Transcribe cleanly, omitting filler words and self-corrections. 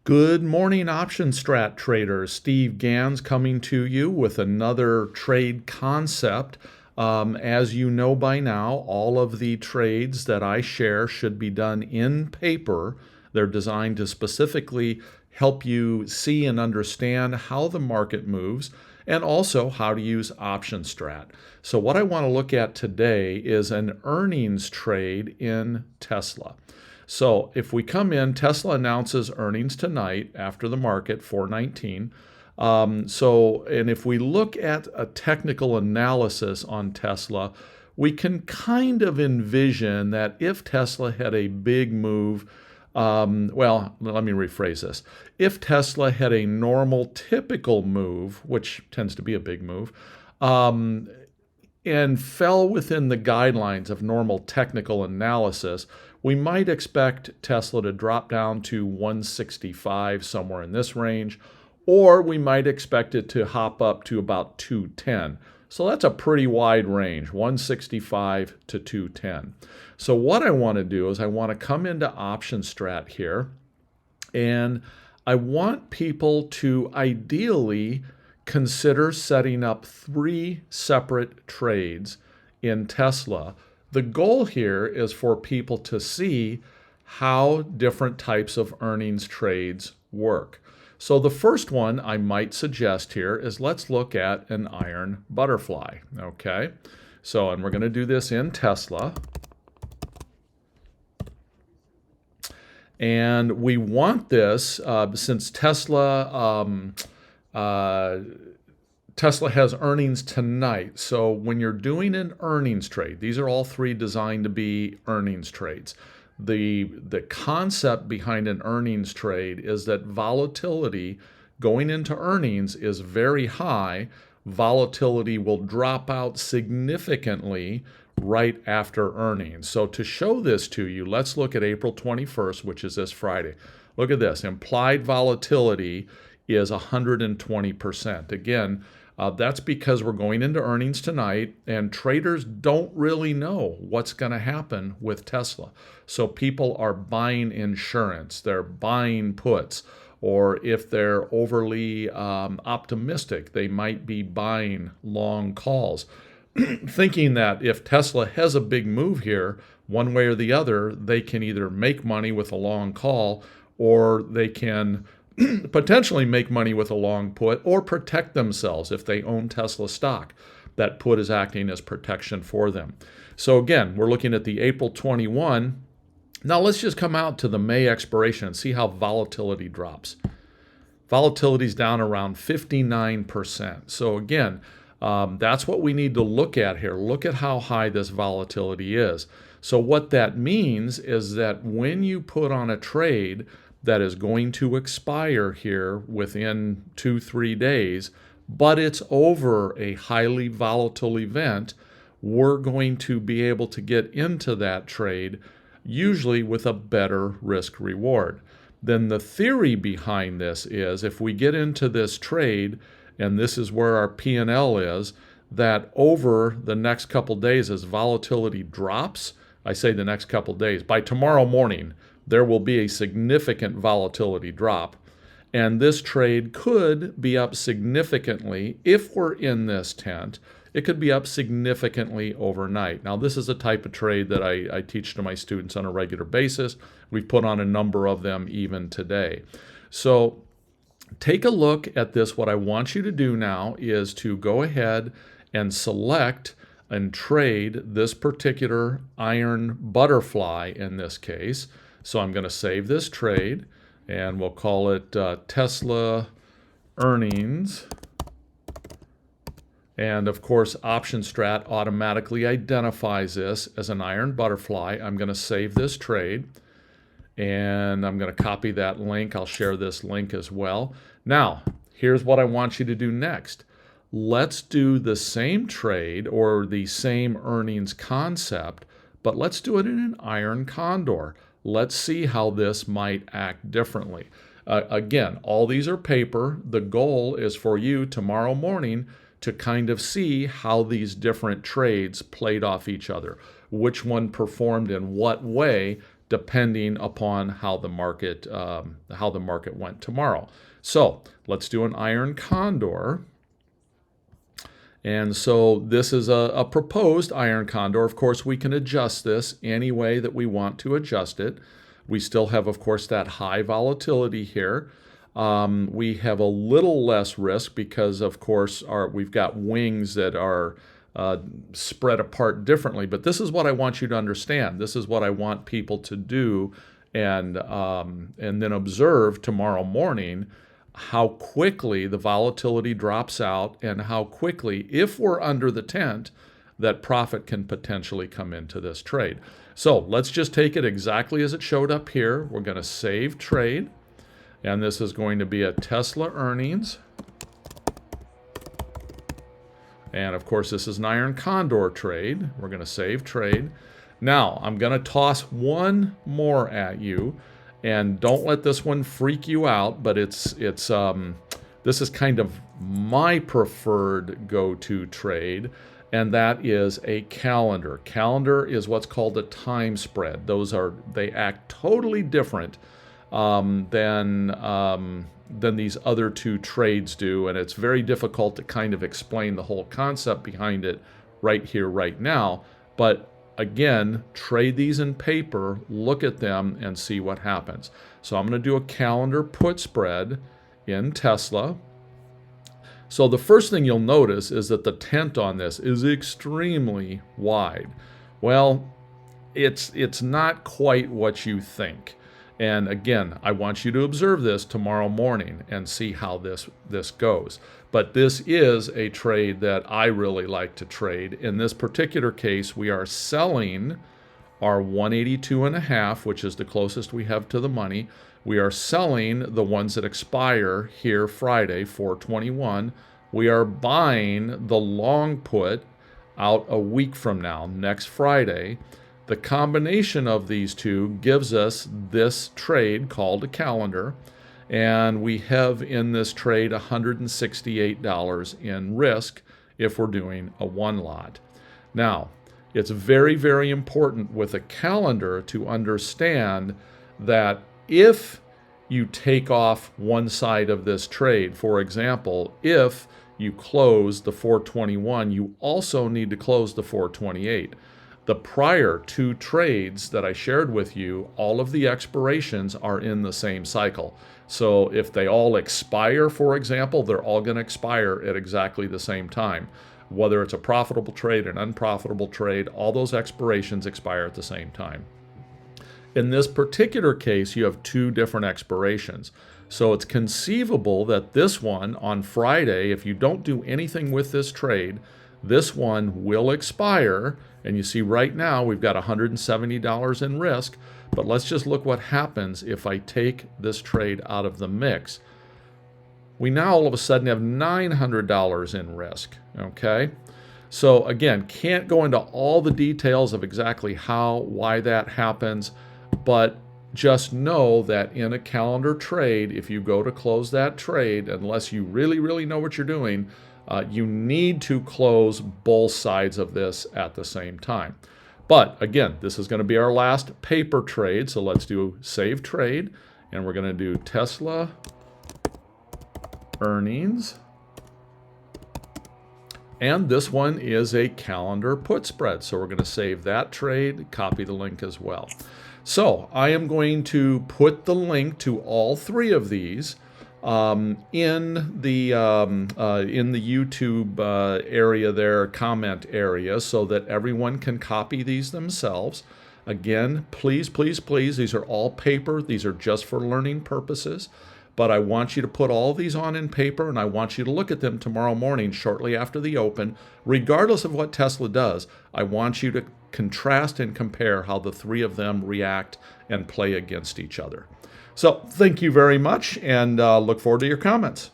Good morning, option strat traders. Steve Gans coming to you with another trade concept. As you know by now, all of the trades that I share should be done in paper. They're designed to specifically help you see and understand how the market moves and also how to use option strat. So what I want to look at today is an earnings trade in Tesla. So if we come in, Tesla announces earnings tonight after the market, 419. And if we look at a technical analysis on Tesla, we can kind of envision that if Tesla had a big move, well, let me rephrase this. If Tesla had a normal, typical move, which tends to be a big move, and fell within the guidelines of normal technical analysis, we might expect Tesla to drop down to 165, somewhere in this range, or we might expect it to hop up to about 210. So that's a pretty wide range, 165 to 210. So what I want to do is I want to come into option strat here, and I want people to ideally consider setting up 3 separate trades in Tesla. The goal here is for people to see how different types of earnings trades work. So the first one I might suggest here is let's look at an iron butterfly, okay? So, and we're going to do this in Tesla. And we want this, since Tesla has earnings tonight. So when you're doing an earnings trade, these are all 3 designed to be earnings trades. The concept behind an earnings trade is that volatility going into earnings is very high. Volatility will drop out significantly right after earnings. So to show this to you, let's look at April 21st, which is this Friday. Look at this. Implied volatility is 120%. Again, that's because we're going into earnings tonight, and traders don't really know what's going to happen with Tesla. So people are buying insurance, they're buying puts, or if they're overly optimistic, they might be buying long calls, thinking that if Tesla has a big move here, one way or the other, they can either make money with a long call, or they can potentially make money with a long put, or protect themselves if they own Tesla stock. That put is acting as protection for them. So again, we're looking at the April 21. Now let's just come out to the May expiration and see how volatility drops. Volatility is down around 59%. So again, that's what we need to look at here. Look at how high this volatility is. So what that means is that when you put on a trade that is going to expire here within 2-3 days, but it's over a highly volatile event, we're going to be able to get into that trade, usually with a better risk reward. Then the theory behind this is if we get into this trade, and this is where our P&L is, that over the next couple days as volatility drops, I say the next couple days, by tomorrow morning, there will be a significant volatility drop. And this trade could be up significantly if we're in this tent. It could be up significantly overnight. Now, this is a type of trade that I teach to my students on a regular basis. We've put on a number of them even today. So take a look at this. What I want you to do now is to go ahead and select and trade this particular iron butterfly in this case. So I'm going to save this trade, and we'll call it Tesla earnings. And of course, option strat automatically identifies this as an iron butterfly. I'm going to save this trade, and I'm going to copy that link. I'll share this link as well. Now, here's what I want you to do next. Let's do the same trade or the same earnings concept, but let's do it in an iron condor. Let's see how this might act differently. Again, all these are paper. The goal is for you tomorrow morning to kind of see how these different trades played off each other, which one performed in what way depending upon how the market went tomorrow. So let's do an iron condor. And so this is a proposed iron condor. Of course, we can adjust this any way that we want to adjust it. We still have, of course, that high volatility here. We have a little less risk because, of course, we've got wings that are spread apart differently. But this is what I want you to understand. This is what I want people to do, and then observe tomorrow morning how quickly the volatility drops out and how quickly, if we're under the tent, that profit can potentially come into this trade. So let's just take it exactly as it showed up here. We're going to save trade, and this is going to be a Tesla earnings. And of course, this is an iron condor trade. We're going to save trade. Now, I'm going to toss one more at you. And don't let this one freak you out, but this is kind of my preferred go-to trade, and that is a calendar. Calendar is what's called a time spread. They act totally different than these other two trades do, and it's very difficult to kind of explain the whole concept behind it right here, right now. But again, trade these in paper, look at them, and see what happens. So I'm going to do a calendar put spread in Tesla. So the first thing you'll notice is that the tent on this is extremely wide. Well, it's not quite what you think. And again, I want you to observe this tomorrow morning and see how this goes. But this is a trade that I really like to trade. In this particular case, we are selling our 182.5, which is the closest we have to the money. We are selling the ones that expire here Friday, 4/21. We are buying the long put out a week from now, next Friday. The combination of these two gives us this trade called a calendar, and we have in this trade $168 in risk if we're doing a one lot. Now, it's very, very important with a calendar to understand that if you take off one side of this trade, for example, if you close the 421, you also need to close the 428. The prior two trades that I shared with you, all of the expirations are in the same cycle. So if they all expire, for example, they're all going to expire at exactly the same time. Whether it's a profitable trade, an unprofitable trade, all those expirations expire at the same time. In this particular case, you have two different expirations. So it's conceivable that this one on Friday, if you don't do anything with this trade, this one will expire. And you see right now we've got $170 in risk. But let's just look what happens if I take this trade out of the mix. We now all of a sudden have $900 in risk, okay? So again, can't go into all the details of exactly why that happens, but just know that in a calendar trade, if you go to close that trade, unless you really, really know what you're doing, you need to close both sides of this at the same time. But again, this is going to be our last paper trade, so let's do save trade, and we're going to do Tesla earnings. And this one is a calendar put spread, so we're going to save that trade, copy the link as well. So I am going to put the link to all three of these in the YouTube area there, comment area, so that everyone can copy these themselves. Again, please, please, please, these are all paper. These are just for learning purposes. But I want you to put all these on in paper, and I want you to look at them tomorrow morning shortly after the open. Regardless of what Tesla does, I want you to contrast and compare how the three of them react and play against each other. So thank you very much, and look forward to your comments.